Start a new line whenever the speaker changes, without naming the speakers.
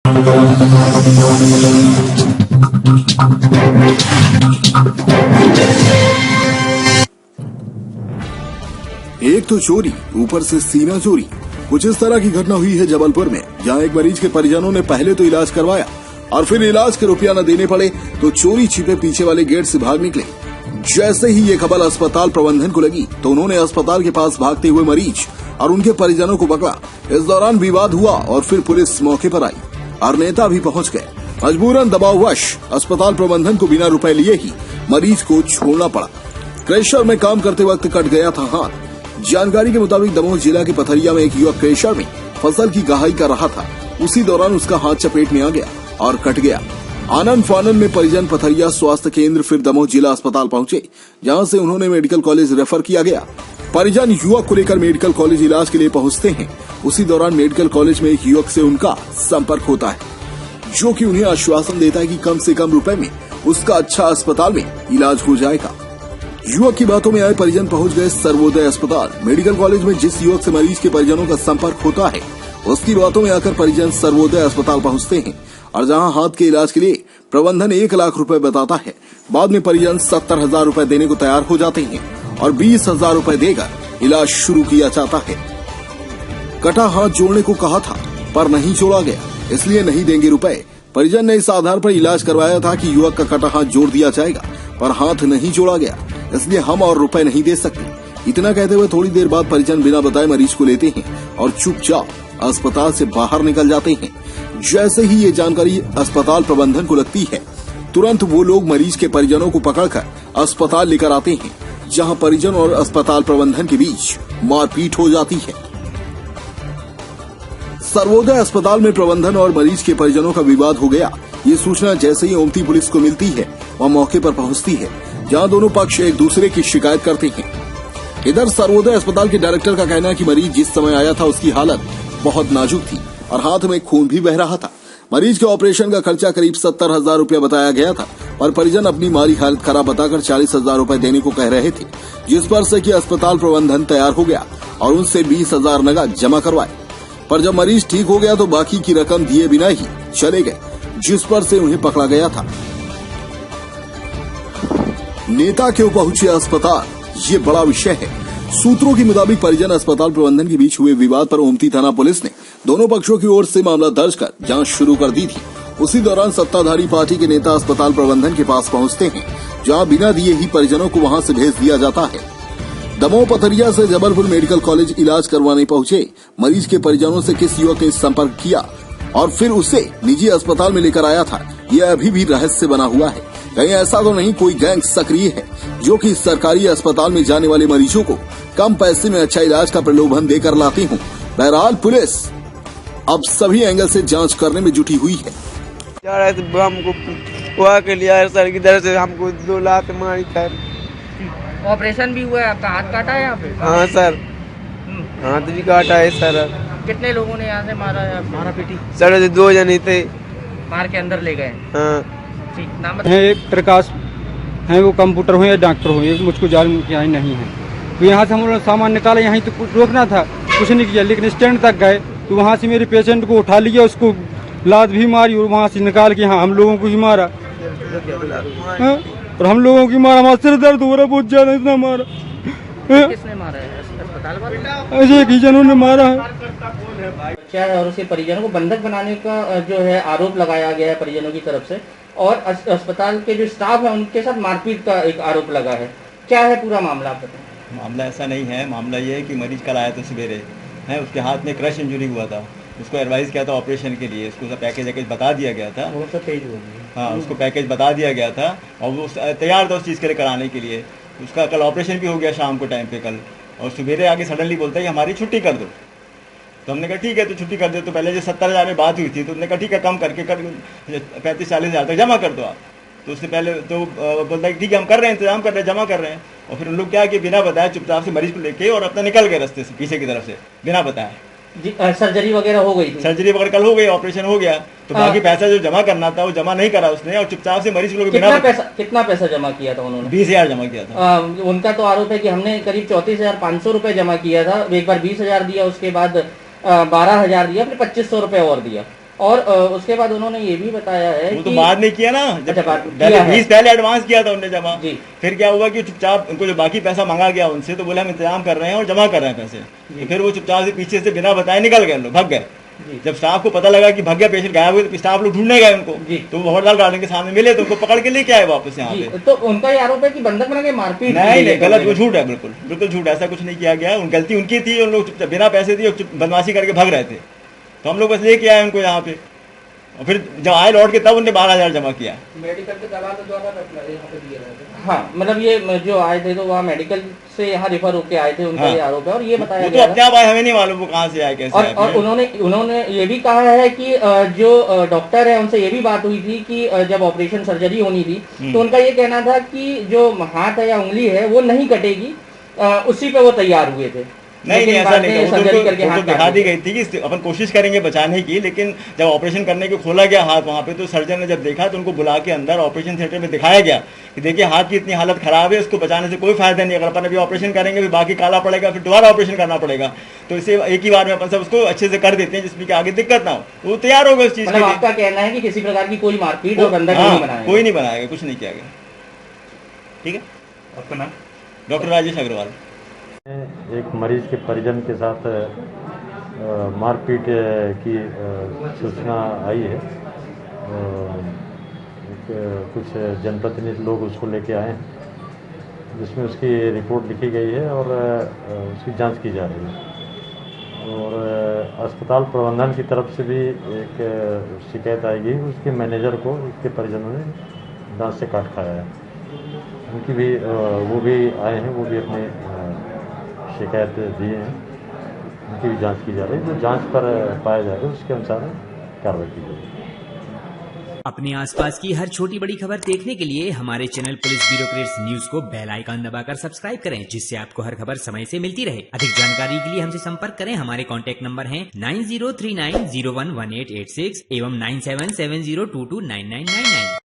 एक तो चोरी, ऊपर से सीना चोरी। कुछ इस तरह की घटना हुई है जबलपुर में, जहां एक मरीज के परिजनों ने पहले तो इलाज करवाया और फिर इलाज के रुपया न देने पड़े तो चोरी छिपे पीछे वाले गेट से भाग निकले। जैसे ही ये खबर अस्पताल प्रबंधन को लगी तो उन्होंने अस्पताल के पास भागते हुए मरीज और उनके परिजनों को पकड़ा। इस दौरान विवाद हुआ और फिर पुलिस मौके पर आई और नेता भी पहुंच गए। मजबूरन दबाववश अस्पताल प्रबंधन को बिना रुपए लिए ही मरीज को छोड़ना पड़ा। क्रेशर में काम करते वक्त कट गया था हाथ। जानकारी के मुताबिक दमोह जिला के पथरिया में एक युवक क्रेशर में फसल की गहाई कर रहा था। उसी दौरान उसका हाथ चपेट में आ गया और कट गया। आनंद फानन में परिजन पथरिया स्वास्थ्य केंद्र फिर दमोह जिला अस्पताल पहुंचे, जहां से उन्होंने मेडिकल कॉलेज रेफर किया गया। परिजन युवक को लेकर मेडिकल कॉलेज इलाज के लिए पहुंचते हैं। उसी दौरान मेडिकल कॉलेज में एक युवक से उनका संपर्क होता है, जो कि उन्हें आश्वासन देता है कि कम से कम रुपए में उसका अच्छा अस्पताल में इलाज हो जाएगा। युवक की बातों में आए परिजन पहुंच गए सर्वोदय अस्पताल। मेडिकल कॉलेज में जिस युवक से मरीज के परिजनों का संपर्क होता है, उसकी बातों में आकर परिजन सर्वोदय अस्पताल पहुंचते हैं और जहां हाथ के इलाज के लिए प्रबंधन 1 लाख रुपए बताता है, बाद में परिजन 70,000 रुपए देने को तैयार हो जाते हैं और 20,000 रुपए देकर इलाज शुरू किया जाता है। कटा हाथ जोड़ने को कहा था पर नहीं जोड़ा गया, इसलिए नहीं देंगे रुपए। परिजन ने इस आधार पर इलाज करवाया था कि युवक का कटा हाथ जोड़ दिया जाएगा, पर हाथ नहीं जोड़ा गया, इसलिए हम और रुपए नहीं दे सकते। इतना कहते हुए थोड़ी देर बाद परिजन बिना बताए मरीज को लेते हैं और चुपचाप अस्पताल से बाहर निकल जाते हैं। जैसे ही ये जानकारी अस्पताल प्रबंधन को लगती है, तुरंत वो लोग मरीज के परिजनों को पकड़कर अस्पताल लेकर आते हैं, जहां परिजन और अस्पताल प्रबंधन के बीच मारपीट हो जाती है। सर्वोदय अस्पताल में प्रबंधन और मरीज के परिजनों का विवाद हो गया। ये सूचना जैसे ही ओमती पुलिस को मिलती है, वह मौके पर पहुंचती है, जहां दोनों पक्ष एक दूसरे की शिकायत करते हैं। इधर सर्वोदय अस्पताल के डायरेक्टर का कहना है कि मरीज जिस समय आया था उसकी हालत बहुत नाजुक थी और हाथ में खून भी बह रहा था। मरीज के ऑपरेशन का खर्चा करीब 70,000 रुपया बताया गया था और परिजन अपनी माली हालत खराब बताकर 40,000 रुपए देने को कह रहे थे, जिस पर से कि अस्पताल प्रबंधन तैयार हो गया और उनसे 20,000 नगद जमा करवाए। पर जब मरीज ठीक हो गया तो बाकी की रकम दिए बिना ही चले गए, जिस पर से उन्हें पकड़ा गया था। नेता क्यों पहुंचे अस्पताल, ये बड़ा विषय है। सूत्रों के मुताबिक परिजन अस्पताल प्रबंधन के बीच हुए विवाद पर ओमती थाना पुलिस ने दोनों पक्षों की ओर से मामला दर्ज कर जांच शुरू कर दी थी। उसी दौरान सत्ताधारी पार्टी के नेता अस्पताल प्रबंधन के पास पहुंचते हैं, जहां बिना दिए ही परिजनों को वहां से भेज दिया जाता है। दमोह पथरिया से जबलपुर मेडिकल कॉलेज इलाज करवाने पहुंचे मरीज के परिजनों से किस युवक ने संपर्क किया और फिर उसे निजी अस्पताल में लेकर आया था, यह अभी भी रहस्य बना हुआ है। कहीं ऐसा तो नहीं कोई गैंग सक्रिय है जो कि सरकारी अस्पताल में जाने वाले मरीजों को कम पैसे में अच्छा इलाज का प्रलोभन देकर लाते हूँ। बहरहाल पुलिस अब सभी एंगल से जांच करने में जुटी हुई है।
हमको वहाँ के लिए सर की तरफ से हमको 2 लाख मारी था।
ऑपरेशन भी हुआ है, आपका हाथ काटा है यहाँ पे?
हाँ सर, हाथ भी काटा है सर।
कितने लोगों ने यहाँ से मारा है? मारा पीटी
सर 2 जने थे,
मार के अंदर ले गए।
हाँ।
ठीक, नाम
है एक प्रकाश है, वो कंप्यूटर हो या डॉक्टर हो, एक मुझको जान यहाँ नहीं है। तो यहाँ से हम लोग सामान निकाले, यहाँ तो कुछ रोकना था, कुछ नहीं किया, लेकिन स्टैंड तक गए तो वहाँ से मेरे पेशेंट को उठा लिया, उसको लात भी मारी और वहाँ से निकाल के यहाँ हम लोगों को ही मारा। और हम लोगों की मारा, हमारा सिर दर्द हो रहा बहुत ज्यादा, इतना मारा।
किसने मारा है? अस्पताल वाले?
ऐसे एक ही जनों ने मारा है।
क्या है और उसके परिजनों को बंधक बनाने का जो है आरोप लगाया गया है परिजनों की तरफ से, और अस्पताल के जो स्टाफ है उनके साथ मारपीट का एक आरोप लगा है। क्या है पूरा मामला, आप बताएं।
मामला ऐसा नहीं है। मामला ये है कि मरीज कल आया था सवेरे, है उसके हाथ में क्रश इंजरी हुआ था, उसको एडवाइस किया था ऑपरेशन के लिए, उसको पैकेज बता दिया गया था।
वो सब पेज हो
हाँ, उसको पैकेज बता दिया गया था और वो तैयार था उस चीज़ के लिए कराने के लिए। उसका कल ऑपरेशन भी हो गया शाम को टाइम पे कल, और सवेरे आगे सडनली बोलता है कि हमारी छुट्टी कर दो। तो हमने कहा ठीक है, तो छुट्टी कर दे। तो पहले जो 70,000 में बात हुई थी, तो उन्होंने कहा ठीक है, कम करके 35-40 हज़ार तक जमा कर दो आप। तो उससे पहले तो बोलता है ठीक है, हम कर रहे हैं, इंतजाम कर रहे हैं, जमा कर रहे हैं। और फिर उन लोग क्या कि बिना बताए चुपचाप से मरीज को लेके और अपना निकल गए रास्ते से, पीछे की तरफ से, बिना बताए।
सर्जरी वगैरह हो गई थी?
सर्जरी वगैरह कल हो गई, ऑपरेशन हो गया। तो बाकी पैसा जो जमा करना था वो जमा नहीं करा उसने, और चुपचाप से मरीज को
कितना पैसा जमा किया था उन्होंने?
20,000 जमा किया था।
उनका तो आरोप है कि हमने करीब 34,500 रुपए जमा किया था। एक बार 20,000 दिया, उसके बाद 12,000 दिया, फिर 2,500 रुपए और दिया। और उसके बाद उन्होंने ये भी बताया है
वो तो बाद में किया ना, जब
अच्छा, बाद
पहले
किया है।
20 पहले एडवांस किया था उन्होंने जमा।
जी।
फिर क्या हुआ कि चुपचाप उनको जो बाकी पैसा मांगा गया उनसे, तो बोले हम इंतजाम कर रहे हैं और जमा कर रहे हैं पैसे। तो फिर वो चुपचाप से पीछे से बिना बताए निकल गए, लोग भाग गए।
जी।
जब स्टाफ को पता लगा कि भाग गया पेशेंट गायब हुए, तो स्टाफ लोग ढूंढने गए उनको।
जी।
तो वो हड़ताल गार्डन के सामने मिले तो उनको पकड़ के लेके आए वापस यहाँ
जी,
पे।
तो उनका ये आरोप है कि बंधक बना के मारपीट
नहीं नहीं, गलत, वो झूठ है, बिल्कुल बिल्कुल झूठ, ऐसा कुछ नहीं किया गया। गलती उनकी थी, उन लोग बिना पैसे दिए बदमाशी करके भाग रहे थे, तो हम लोग बस लेके आए उनको यहाँ पे। और फिर जब आए लौट के तब उनने 12,000 जमा किया।
मेडिकल के दलाल द्वारा यहाँ पे दिए रहे थे। हाँ, मतलब ये जो आए थे तो वहाँ मेडिकल से यहाँ रिफर होके आए थे, उनका
हाँ।
ये आरोप है। और ये बताया
वो तो
गया
अपने आप आए, हमें नहीं मालूम वो कहाँ से आए, कैसे आए।
और उन्होंने ये भी कहा है कि जो डॉक्टर है उनसे ये भी बात हुई थी कि जब ऑपरेशन सर्जरी होनी थी तो उनका ये कहना था कि जो हाथ है या उंगली है वो नहीं कटेगी, उसी पे वो तैयार हुए थे।
नहीं नहीं, ऐसा नहीं, वो
सर्जरी करके
तो
हाथ
दिखा दी गई थी कि अपन कोशिश करेंगे बचाने की, लेकिन जब ऑपरेशन करने को खोला गया हाथ वहाँ पे, तो सर्जन ने जब देखा तो उनको बुला के अंदर ऑपरेशन थिएटर में दिखाया गया कि देखिए हाथ की इतनी हालत खराब है, उसको बचाने से कोई फायदा नहीं। अगर अपन अभी ऑपरेशन करेंगे फिर बाकी काला पड़ेगा, फिर दोबारा ऑपरेशन करना पड़ेगा, तो इसे एक ही बार में अपन सब उसको अच्छे से कर देते हैं जिसमें कि आगे दिक्कत ना हो। वो तैयार होगा उस चीज के
मतलब
लिए।
आपका कहना है कि किसी प्रकार की कोई मारपीट और बंधक
हाँ,
नहीं बनाया,
कोई नहीं बनाएगा, कुछ नहीं किया गया। ठीक है,
आपका नाम?
डॉक्टर राजेश अग्रवाल।
एक मरीज के परिजन के साथ मारपीट की सूचना आई है। कुछ जनप्रतिनिधि लोग उसको लेके आए हैं, जिसमें उसकी रिपोर्ट लिखी गई है और उसकी जांच की जा रही है। और अस्पताल प्रबंधन की तरफ से भी एक शिकायत आई गई, उसके मैनेजर को उसके परिजनों ने दांत से काट खाया है। उनकी भी वो भी आए हैं, वो भी अपने शिकायत दिए हैं, उनकी भी जांच की जा रही है। जो जांच पर पाया जाएगा उसके अनुसार कार्रवाई की जाएगी।
अपने आसपास की हर छोटी बड़ी खबर देखने के लिए हमारे चैनल पुलिस ब्यूरोक्रेट्स न्यूज को बेल आइकन दबाकर सब्सक्राइब करें, जिससे आपको हर खबर समय से मिलती रहे। अधिक जानकारी के लिए हमसे संपर्क करें। हमारे कॉन्टैक्ट नंबर हैं 9039011886 एवं 9770229999।